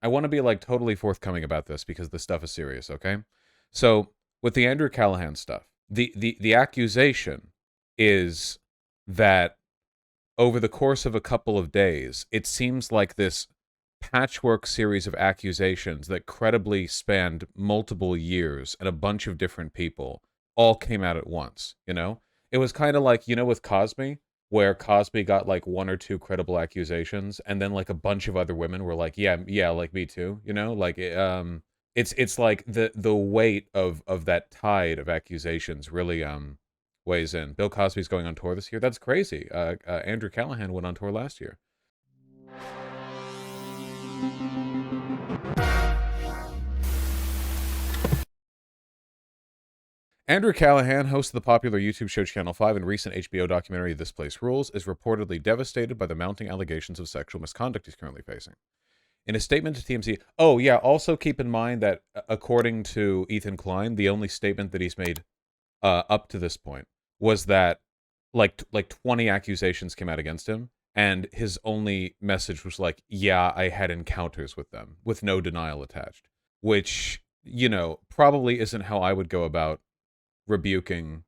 I want to be like totally forthcoming about this because this stuff is serious, okay? So with the Andrew Callaghan stuff, the accusation is that over the course of a couple of days, it seems like this patchwork series of accusations that credibly spanned multiple years and a bunch of different people all came out at once, you know? It was kind of like, with Cosby, where Cosby got like one or two credible accusations and then like a bunch of other women were like, yeah, yeah, like me too, Like it's like the weight of that tide of accusations really weighs in. Bill Cosby's going on tour this year. That's crazy. Andrew Callaghan went on tour last year. Andrew Callaghan, host of the popular YouTube show Channel 5 and recent HBO documentary This Place Rules, is reportedly devastated by the mounting allegations of sexual misconduct he's currently facing. In a statement to TMZ, oh yeah, also keep in mind that according to Ethan Klein, the only statement that he's made up to this point was that like 20 accusations came out against him, and his only message was like, yeah, I had encounters with them, with no denial attached, which, probably isn't how I would go about rebuking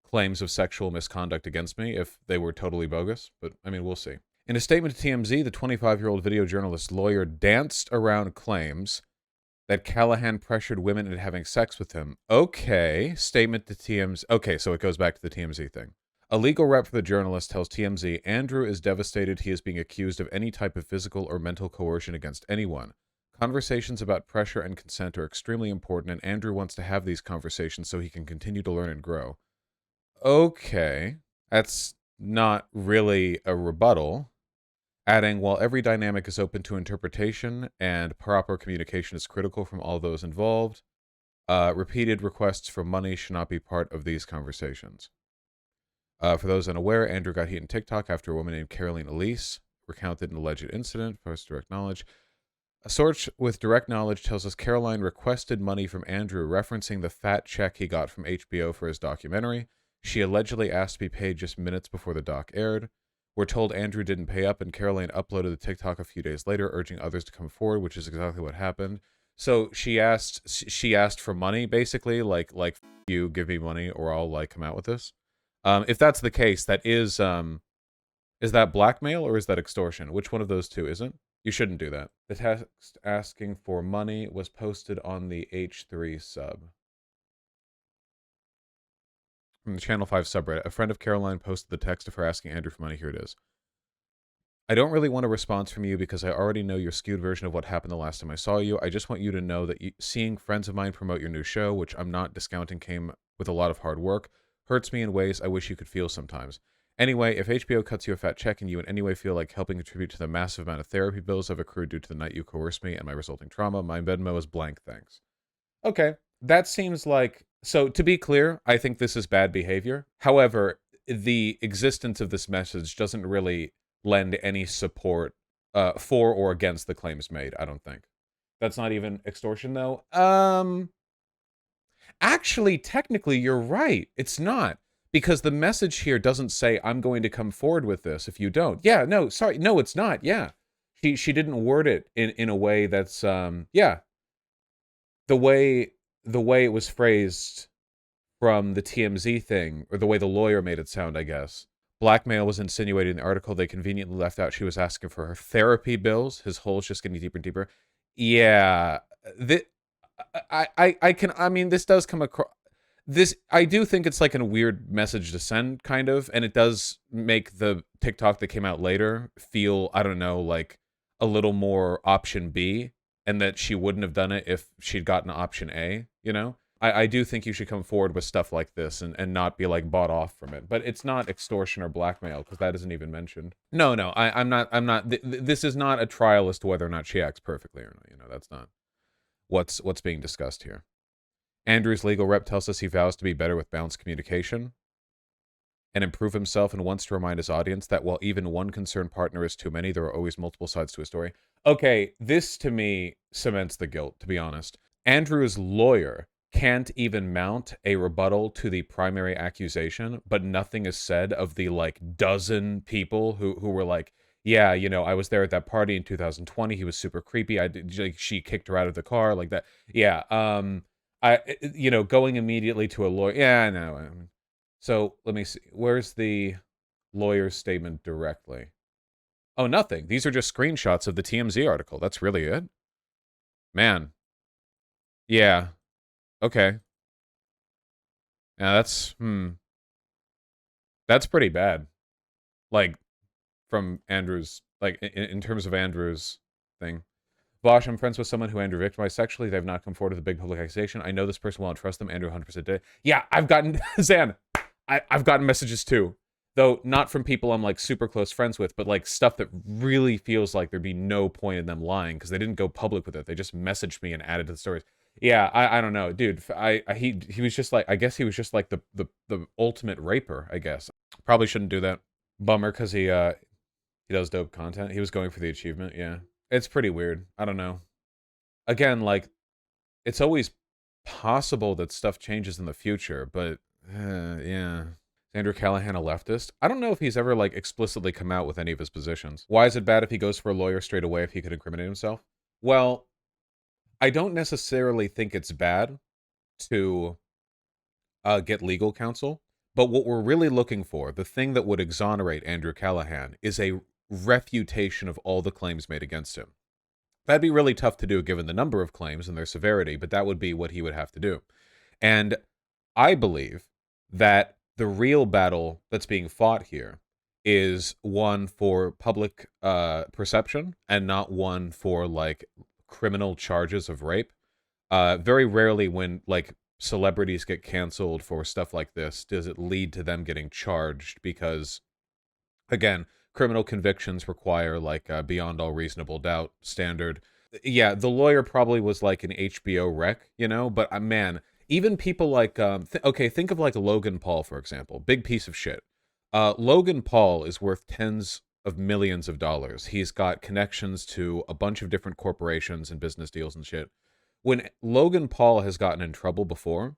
claims of sexual misconduct against me if they were totally bogus, but I mean, we'll see. In a statement to TMZ, the 25-year-old video journalist lawyer danced around claims that Callaghan pressured women into having sex with him. Okay, statement to TMZ. Okay, so it goes back to the TMZ thing. A legal rep for the journalist tells TMZ Andrew is devastated he is being accused of any type of physical or mental coercion against anyone. Conversations about pressure and consent are extremely important, and Andrew wants to have these conversations so he can continue to learn and grow. Okay, that's not really a rebuttal. Adding, while every dynamic is open to interpretation and proper communication is critical from all those involved, repeated requests for money should not be part of these conversations. For those unaware, Andrew got heat in TikTok after a woman named Caroline Elise recounted an alleged incident, post direct knowledge. A source with direct knowledge tells us Caroline requested money from Andrew, referencing the fat check he got from HBO for his documentary. She allegedly asked to be paid just minutes before the doc aired. We're told Andrew didn't pay up, and Caroline uploaded the TikTok a few days later, urging others to come forward, which is exactly what happened. So she asked for money, basically, like you give me money or I'll like come out with this. If that's the case, that is that blackmail or is that extortion? Which one of those two isn't? You shouldn't do that. The text asking for money was posted on the H3 sub. From the Channel 5 subreddit, a friend of Caroline posted the text of her asking Andrew for money. Here it is. I don't really want a response from you because I already know your skewed version of what happened the last time I saw you. I just want you to know that seeing friends of mine promote your new show, which I'm not discounting came with a lot of hard work, hurts me in ways I wish you could feel sometimes. Anyway, if HBO cuts you a fat check and you in any way feel like helping contribute to the massive amount of therapy bills I've accrued due to the night you coerced me and my resulting trauma, my Venmo is blank, thanks. Okay, that seems like... So, to be clear, I think this is bad behavior. However, the existence of this message doesn't really lend any support for or against the claims made, I don't think. That's not even extortion, though. Actually, technically, you're right. It's not. Because the message here doesn't say, I'm going to come forward with this if you don't. Yeah, no, sorry. No, it's not. Yeah. She didn't word it in a way that's, yeah. The way it was phrased from the TMZ thing, or the way the lawyer made it sound, I guess. Blackmail was insinuated in the article. They conveniently left out she was asking for her therapy bills. His hole's just getting deeper and deeper. Yeah. I mean, this does come across... This, I do think it's like a weird message to send, kind of, and it does make the TikTok that came out later feel, I don't know, like a little more option B, and that she wouldn't have done it if she'd gotten option A, I do think you should come forward with stuff like this and not be like bought off from it. But it's not extortion or blackmail because that isn't even mentioned. No, I'm not. This is not a trial as to whether or not she acts perfectly or not. That's not what's being discussed here. Andrew's legal rep tells us he vows to be better with balanced communication and improve himself, and wants to remind his audience that while even one concerned partner is too many, there are always multiple sides to a story. Okay, this to me cements the guilt, to be honest. Andrew's lawyer can't even mount a rebuttal to the primary accusation, but nothing is said of the like dozen people who were like, yeah, you know, I was there at that party in 2020. He was super creepy. Like, she kicked her out of the car like that. Yeah. You know, going immediately to a lawyer. Yeah, no. So let me see. Where's the lawyer's statement directly? Oh, nothing. These are just screenshots of the TMZ article. That's really it. Man. Yeah. Okay. Yeah, that's pretty bad. Like, from Andrew's, like, in terms of Andrew's thing. Vaush, I'm friends with someone who Andrew victimized sexually. They've not come forward with a big public accusation. I know this person will not trust them. Andrew 100% did. Yeah, I've gotten, Zan, I've gotten messages too. Though not from people I'm like super close friends with, but like stuff that really feels like there'd be no point in them lying because they didn't go public with it. They just messaged me and added to the stories. Yeah, I don't know, dude. He was just like, I guess he was just like the ultimate raper, I guess. Probably shouldn't do that. Bummer, because he does dope content. He was going for the achievement. Yeah, it's pretty weird. I don't know. Again, like, it's always possible that stuff changes in the future, but yeah. Is Andrew Callaghan a leftist? I don't know if he's ever like explicitly come out with any of his positions. Why is it bad if he goes for a lawyer straight away if he could incriminate himself? Well, I don't necessarily think it's bad to get legal counsel, but what we're really looking for, the thing that would exonerate Andrew Callaghan, is a refutation of all the claims made against him. That'd be really tough to do given the number of claims and their severity, but that would be what he would have to do. And I believe that the real battle that's being fought here is one for public perception and not one for like criminal charges of rape. Very rarely when like celebrities get canceled for stuff like this does it lead to them getting charged because, again, criminal convictions require like a beyond all reasonable doubt standard. Yeah, the lawyer probably was like an HBO rec, you know, but man, even people like okay, think of like Logan Paul, for example. Big piece of shit. Logan Paul is worth tens of millions of dollars. He's got connections to a bunch of different corporations and business deals and shit. When Logan Paul has gotten in trouble before,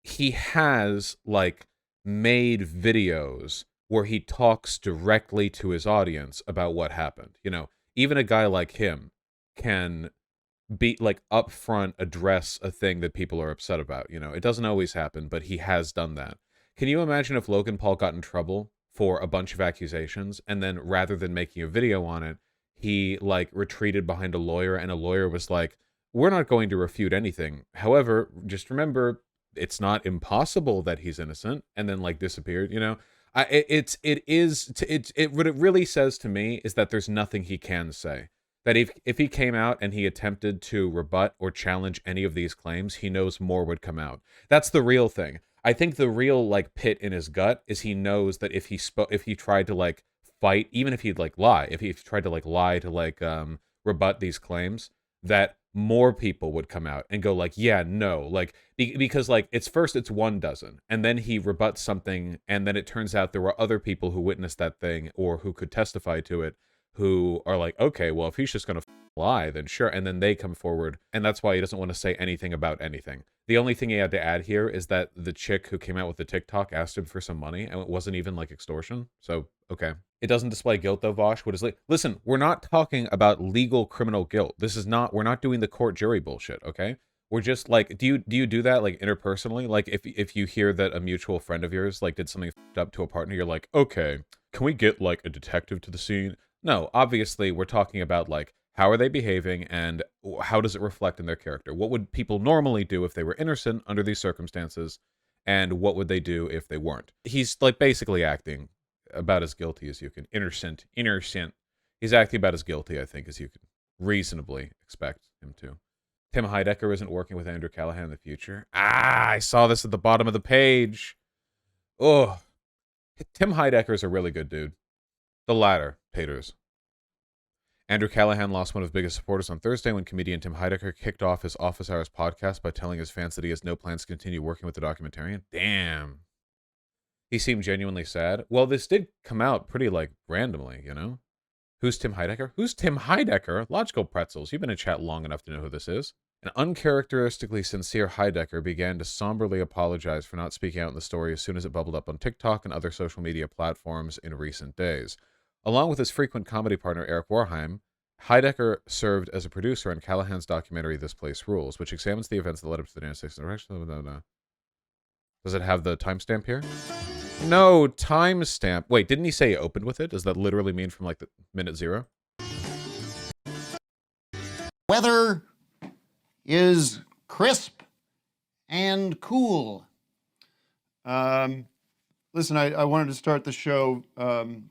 he has like made videos where he talks directly to his audience about what happened. You know, even a guy like him can be like upfront address a thing that people are upset about. You know, it doesn't always happen, but he has done that. Can you imagine if Logan Paul got in trouble for a bunch of accusations and then rather than making a video on it, he like retreated behind a lawyer and a lawyer was like, we're not going to refute anything. However, just remember it's not impossible that he's innocent, and then like disappeared, you know? What it really says to me is that there's nothing he can say. That if he came out and he attempted to rebut or challenge any of these claims, he knows more would come out. That's the real thing. I think the real like pit in his gut is he knows that if he tried to like fight, even if he'd like lie, if he tried to like lie to like rebut these claims, that more people would come out and go like, yeah, no, like because like it's one dozen and then he rebuts something and then it turns out there were other people who witnessed that thing or who could testify to it who are like, okay, well, if he's just gonna lie, then sure. And then they come forward, and that's why he doesn't want to say anything about anything. The only thing he had to add here is that the chick who came out with the TikTok asked him for some money, and it wasn't even like extortion. So, okay. It doesn't display guilt though, Vaush. What is listen, we're not talking about legal criminal guilt. We're not doing the court jury bullshit, okay? We're just like, do you do that like interpersonally? Like if you hear that a mutual friend of yours like did something up to a partner, you're like, okay, can we get like a detective to the scene? No, obviously we're talking about like how are they behaving and how does it reflect in their character? What would people normally do if they were innocent under these circumstances? And what would they do if they weren't? He's like basically acting about as guilty as you can. Innocent. He's acting about as guilty, I think, as you can reasonably expect him to. Tim Heidecker isn't working with Andrew Callaghan in the future. I saw this at the bottom of the page. Oh, Tim Heidecker's a really good dude. The latter, taters. Andrew Callaghan lost one of his biggest supporters on Thursday when comedian Tim Heidecker kicked off his Office Hours podcast by telling his fans that he has no plans to continue working with the documentarian. Damn. He seemed genuinely sad. Well, this did come out pretty, like, randomly, you know? Who's Tim Heidecker? Who's Tim Heidecker? Logical Pretzels. You've been in chat long enough to know who this is. An uncharacteristically sincere Heidecker began to somberly apologize for not speaking out in the story as soon as it bubbled up on TikTok and other social media platforms in recent days. Along with his frequent comedy partner Eric Warheim, Heidecker served as a producer on Callaghan's documentary This Place Rules, which examines the events that led up to the United States insurrection. Does it have the timestamp here? No timestamp. Wait, didn't he say he opened with it? Does that literally mean from like the minute 0? Weather is crisp and cool. Listen, I wanted to start the show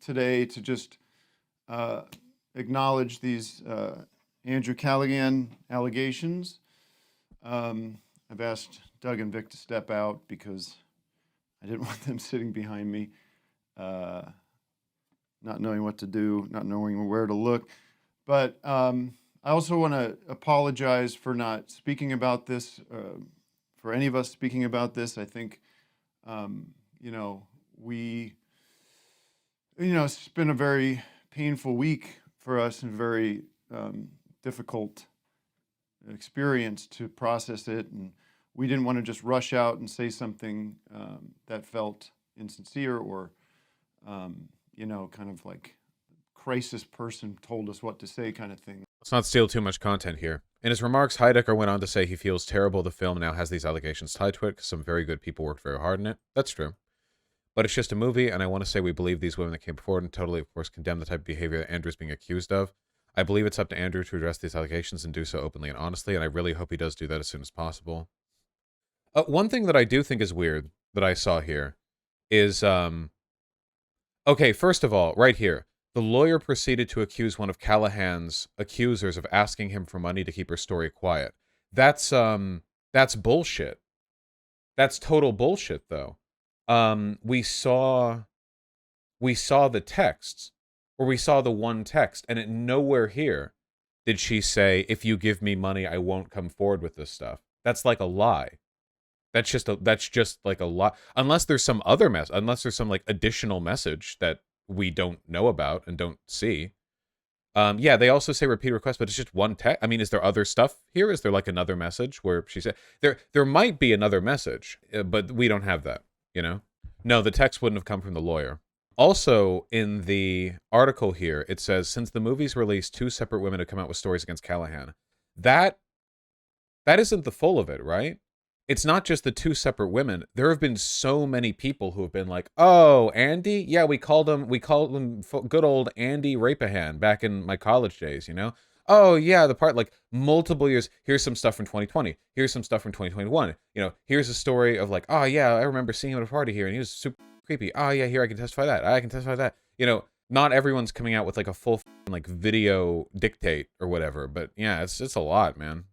today to just acknowledge these Andrew Callaghan allegations. I've asked Doug and Vic to step out because I didn't want them sitting behind me, not knowing what to do, not knowing where to look. But I also want to apologize for not speaking about this, for any of us speaking about this. I think, it's been a very painful week for us and very difficult experience to process it. And we didn't want to just rush out and say something that felt insincere or, kind of like crisis person told us what to say kind of thing. Let's not steal too much content here. In his remarks, Heidecker went on to say he feels terrible the film now has these allegations tied to it because some very good people worked very hard in it. That's true. But it's just a movie, and I want to say we believe these women that came forward and totally, of course, condemn the type of behavior that Andrew's being accused of. I believe it's up to Andrew to address these allegations and do so openly and honestly, and I really hope he does do that as soon as possible. One thing that I do think is weird that I saw here is, okay, first of all, right here, the lawyer proceeded to accuse one of Callaghan's accusers of asking him for money to keep her story quiet. That's bullshit. That's total bullshit, though. We saw the texts, or we saw the one text, and nowhere here did she say, if you give me money, I won't come forward with this stuff. That's like a lie. That's just like a lie. Unless there's some other unless there's some like additional message that we don't know about and don't see. Yeah, they also say repeat request, but it's just one text. I mean, is there other stuff here? Is there like another message where she said there might be another message, but we don't have that, No, the text wouldn't have come from the lawyer. Also, in the article here, it says, since the movie's release, 2 separate women have come out with stories against Callaghan. That isn't the full of it, right? It's not just the 2 separate women. There have been so many people who have been like, oh, Andy? Yeah, we called him good old Andy Rapahan back in my college days, Oh, yeah, the part, like, multiple years. Here's some stuff from 2020. Here's some stuff from 2021. Here's a story of like, oh, yeah, I remember seeing him at a party here, and he was super creepy. Oh, yeah, here, I can testify that. I can testify that. Not everyone's coming out with, like, a full, like, video dictate or whatever. But, yeah, it's a lot, man.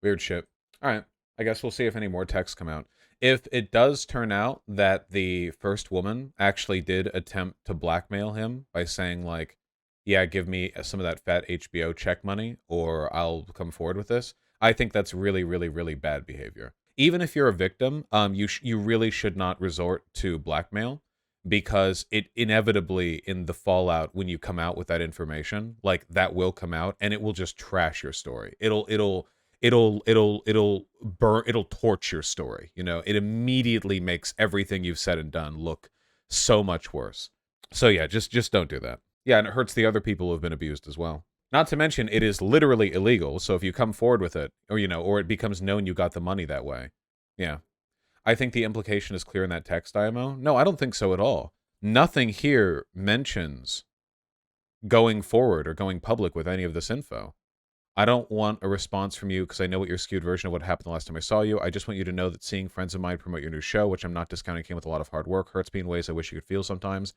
Weird shit. All right. I guess we'll see if any more texts come out. If it does turn out that the first woman actually did attempt to blackmail him by saying, like, yeah, give me some of that fat HBO check money or I'll come forward with this, I think that's really, really, really bad behavior. Even if you're a victim, you really should not resort to blackmail because it inevitably, in the fallout, when you come out with that information, like, that will come out and it will just trash your story. It'll burn, it'll torch your story. It immediately makes everything you've said and done look so much worse. So yeah, just don't do that. Yeah, and it hurts the other people who have been abused as well. Not to mention, it is literally illegal. So if you come forward with it, or or it becomes known you got the money that way, yeah. I think the implication is clear in that text, IMO. No, I don't think so at all. Nothing here mentions going forward or going public with any of this info. I don't want a response from you because I know what your skewed version of what happened the last time I saw you. I just want you to know that seeing friends of mine promote your new show, which I'm not discounting, came with a lot of hard work, hurts me in ways I wish you could feel sometimes.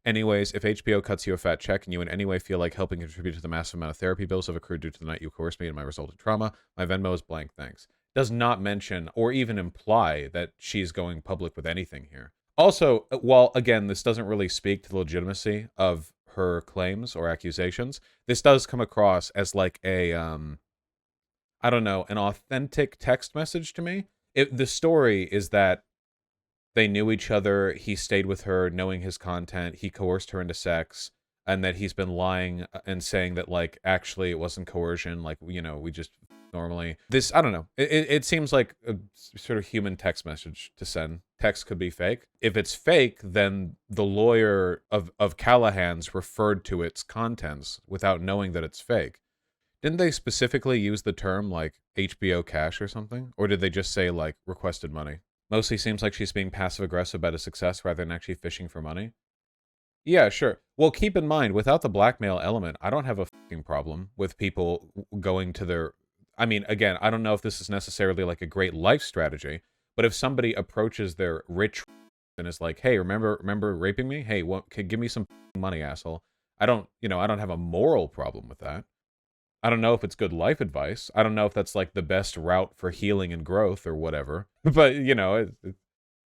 Anyways, if HBO cuts you a fat check and you in any way feel like helping contribute to the massive amount of therapy bills have accrued due to the night you coerced me and my resultant trauma, my Venmo is blank, thanks. Does not mention or even imply that she's going public with anything here. Also, while, again, this doesn't really speak to the legitimacy of her claims or accusations, this does come across as like a, I don't know, an authentic text message to me. The story is that they knew each other, he stayed with her knowing his content, he coerced her into sex, and that he's been lying and saying that, like, actually it wasn't coercion, like, we just normally. This, I don't know. It seems like a sort of human text message to send. Text could be fake. If it's fake, then the lawyer of Callaghan's referred to its contents without knowing that it's fake. Didn't they specifically use the term, like, HBO cash or something? Or did they just say, like, requested money? Mostly seems like she's being passive-aggressive about a success rather than actually fishing for money. Yeah, sure. Well, keep in mind, without the blackmail element, I don't have a fucking problem with people going to their... I mean, again, I don't know if this is necessarily, like, a great life strategy, but if somebody approaches their rich and is like, hey, remember raping me? Hey, give me some money, asshole. I don't have a moral problem with that. I don't know if it's good life advice. I don't know if that's, like, the best route for healing and growth or whatever. But, I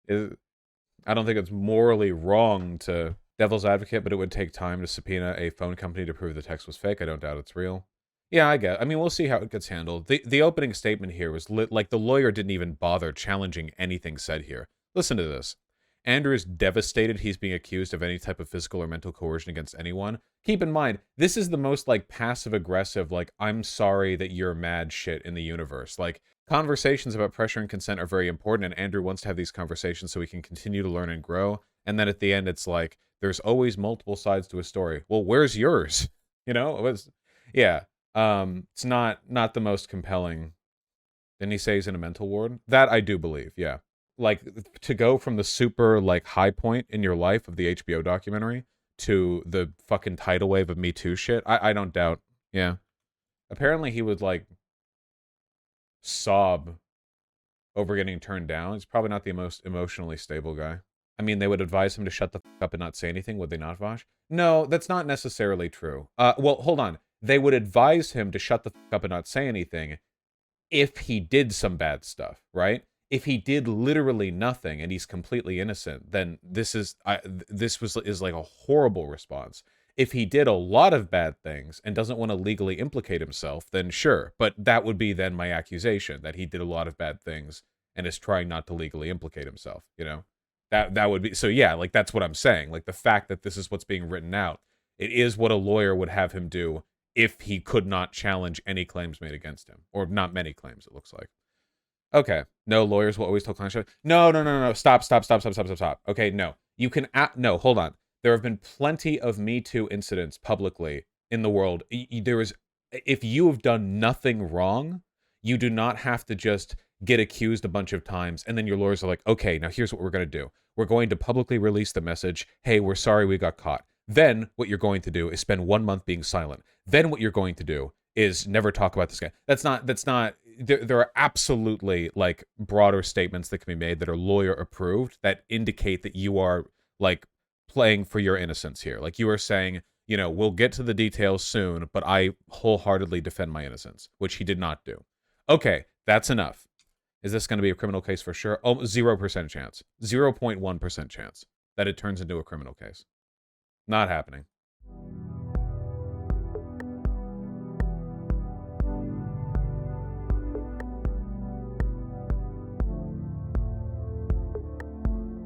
don't think it's morally wrong to devil's advocate, but it would take time to subpoena a phone company to prove the text was fake. I don't doubt it's real. Yeah, I mean, we'll see how it gets handled. The opening statement here was like the lawyer didn't even bother challenging anything said here. Listen to this. Andrew is devastated he's being accused of any type of physical or mental coercion against anyone. Keep in mind, this is the most, like, passive-aggressive, like, I'm sorry that you're mad shit in the universe. Like, conversations about pressure and consent are very important, and Andrew wants to have these conversations so he can continue to learn and grow. And then at the end, it's like, there's always multiple sides to a story. Well, where's yours? Yeah. It's not the most compelling. Didn't he say he's in a mental ward? That I do believe, yeah. Like, to go from the super, like, high point in your life of the HBO documentary to the fucking tidal wave of Me Too shit, I don't doubt. Yeah. Apparently he would, like, sob over getting turned down. He's probably not the most emotionally stable guy. I mean, they would advise him to shut the fuck up and not say anything, would they not, Vaush? No, that's not necessarily true. Well, hold on. They would advise him to shut the fuck up and not say anything if he did some bad stuff, right? If he did literally nothing and he's completely innocent, then this is like a horrible response. If he did a lot of bad things and doesn't want to legally implicate himself, then sure. But that would be then my accusation, that he did a lot of bad things and is trying not to legally implicate himself, That would be... So yeah, like, that's what I'm saying. Like, the fact that this is what's being written out, it is what a lawyer would have him do if he could not challenge any claims made against him. Or not many claims, it looks like. Okay. No, lawyers will always tell clients... No. Stop. Okay, no. You can... No, hold on. There have been plenty of Me Too incidents publicly in the world. If you have done nothing wrong, you do not have to just get accused a bunch of times, and then your lawyers are like, okay, now here's what we're going to do. We're going to publicly release the message, hey, we're sorry we got caught. Then what you're going to do is spend 1 month being silent. Then what you're going to do is never talk about this guy. That's not, there are absolutely, like, broader statements that can be made that are lawyer approved that indicate that you are, like, playing for your innocence here. Like, you are saying, we'll get to the details soon, but I wholeheartedly defend my innocence, which he did not do. Okay, that's enough. Is this going to be a criminal case for sure? Oh, 0% chance. 0.1% chance that it turns into a criminal case. Not happening.